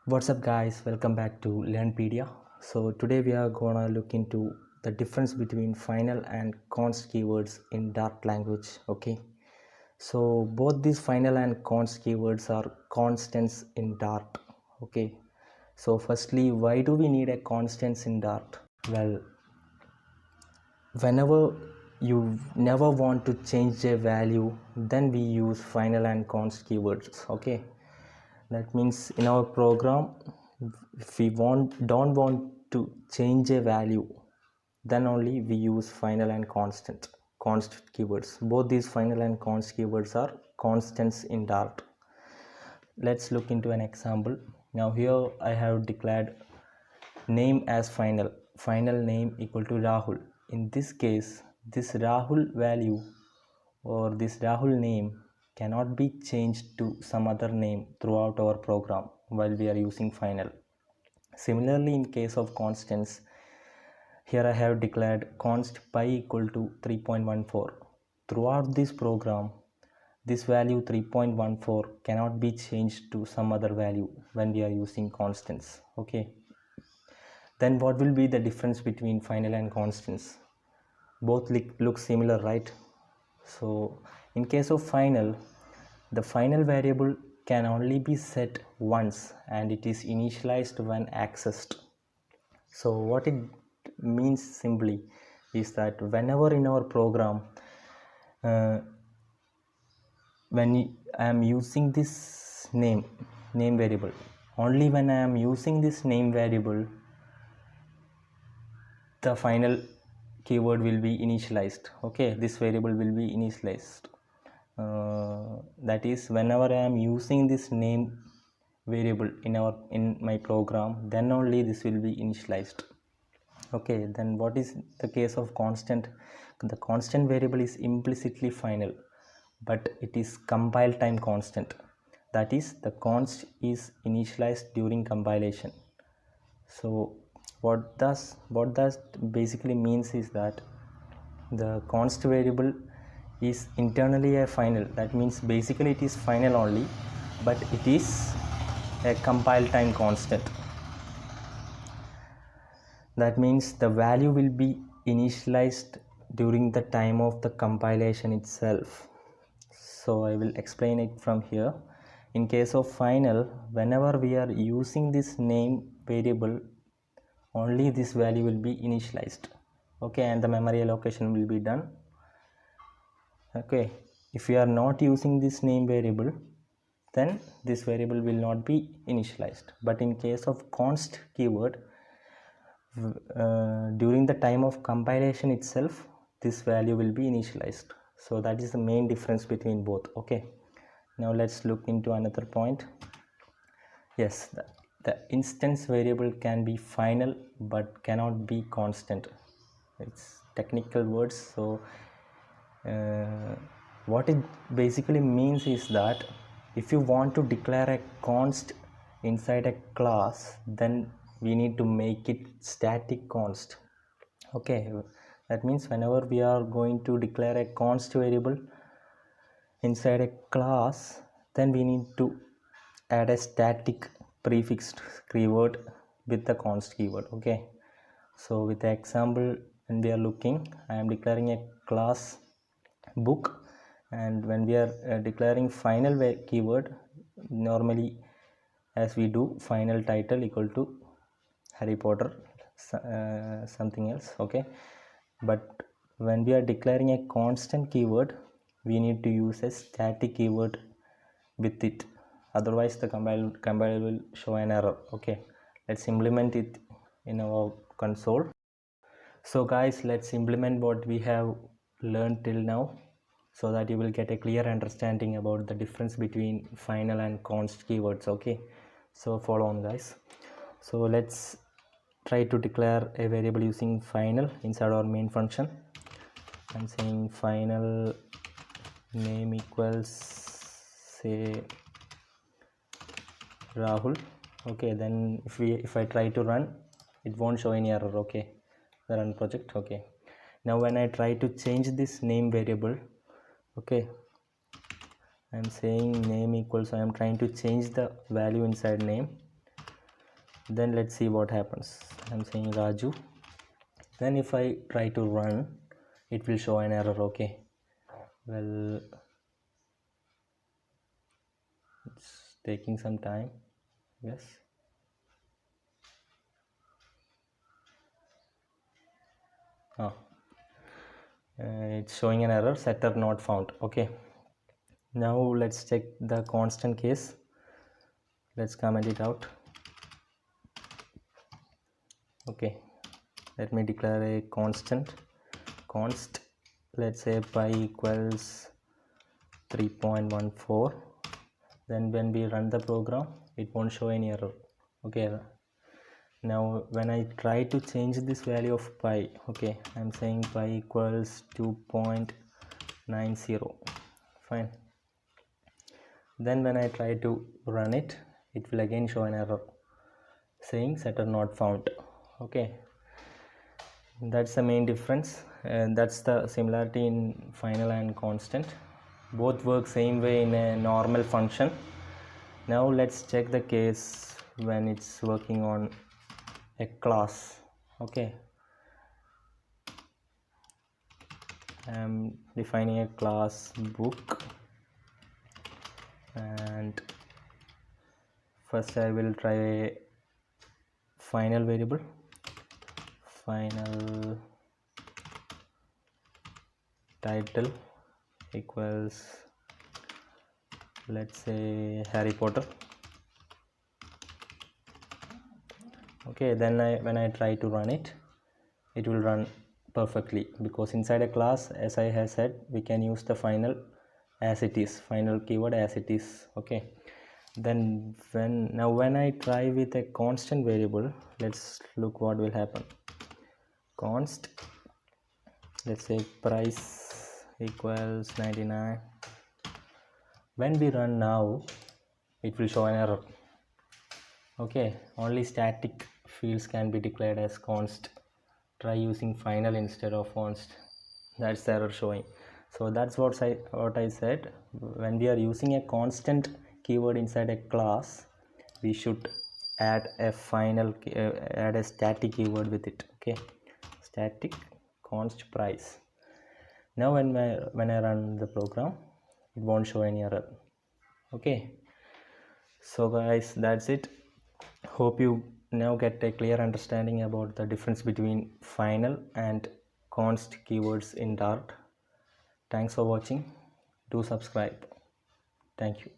What's up guys, welcome back to Learnpedia. So today we are gonna look into the difference between final and const keywords in Dart language. Okay, so both these final and const keywords are constants in Dart. Okay, so firstly, why do we need a constants in Dart? Well, whenever you never want to change a value, then we use final and const keywords. Okay, that means in our program, if we don't want to change a value, then only we use final and constant keywords. Both these final and const keywords are constants in Dart. Let's look into an example. Now here I have declared name as final name equal to Rahul. In this case, this Rahul value or this Rahul name cannot be changed to some other name throughout our program while we are using final. Similarly, in case of constants, here I have declared const pi equal to 3.14. Throughout this program, this value 3.14 cannot be changed to some other value when we are using constants. Okay, then what will be the difference between final and constants? Both look similar, right? So in case of final, the final variable can only be set once and it is initialized when accessed. So what it means simply is that whenever in our program, when I am using this name variable, only when I am using this name variable, the final keyword will be initialized. Okay, this variable will be initialized. That is, whenever I am using this name variable in my program, then only this will be initialized. Okay, then what is the case of constant? The constant variable is implicitly final, but it is compile time constant. That is, the const is initialized during compilation. So what that basically means is that the const variable is internally a final. That means basically it is final only, but it is a compile time constant. That means the value will be initialized during the time of the compilation itself. So I will explain it from here. In case of final, whenever we are using this name variable, only this value will be initialized. Okay, and the memory allocation will be done. Okay, if we are not using this name variable, then this variable will not be initialized. But in case of const keyword, during the time of compilation itself, this value will be initialized. So that is the main difference between both. Okay, now let's look into another point. Yes, the instance variable can be final but cannot be constant. It's technical words. So what it basically means is that if you want to declare a const inside a class, then we need to make it static const. Okay, that means whenever we are going to declare a const variable inside a class, then we need to add a static prefixed keyword with the const keyword. Okay, so with the example, when we are looking, I am declaring a class book, and when we are declaring final keyword, normally as we do final title equal to Harry Potter something else. Okay, but when we are declaring a constant keyword, we need to use a static keyword with it, otherwise the compiler will show an error. Okay, let's implement it in our console. So guys, let's implement what we have learned till now, so that you will get a clear understanding about the difference between final and const keywords. Okay, so follow on guys. So let's try to declare a variable using final inside our main function. I'm saying final name equals, say, Rahul. Okay, then if I try to run, it won't show any error. Okay, the run project. Okay, now when I try to change this name variable, okay, I'm saying name equals, I am trying to change the value inside name. then let's see what happens. I'm saying Raju. Then if I try to run, it will show an error. Okay, well, it's taking some time. Yes. It's showing an error, setter not found. Okay, now let's check the constant case. Let's comment it out. Okay, let me declare a constant. Const, let's say pi equals 3.14. Then when we run the program, it won't show any error. Okay, now when I try to change this value of pi, okay, I'm saying pi equals 2.90. Fine. Then when I try to run it, it will again show an error saying setter not found. Okay, that's the main difference, and that's the similarity in final and constant. Both work same way in a normal function. Now let's check the case when it's working on a class. Okay, I'm defining a class book, and first I will try a final variable. Final title equals, let's say, Harry Potter. Okay, then when I try to run it, it will run perfectly, because inside a class, as I have said, we can use the final as it is, final keyword as it is. Okay, then when I try with a constant variable, let's look what will happen. Const, let's say price equals 99. When we run now, it will show an error. Okay, only static fields can be declared as const. Try using final instead of const. That's the error showing. So that's what I said. When we are using a constant keyword inside a class, we should add a static keyword with it. Okay, static const price. Now when I run the program, it won't show any error. Okay, so guys, that's it. Hope you now get a clear understanding about the difference between final and const keywords in Dart. Thanks for watching. Do subscribe. Thank you.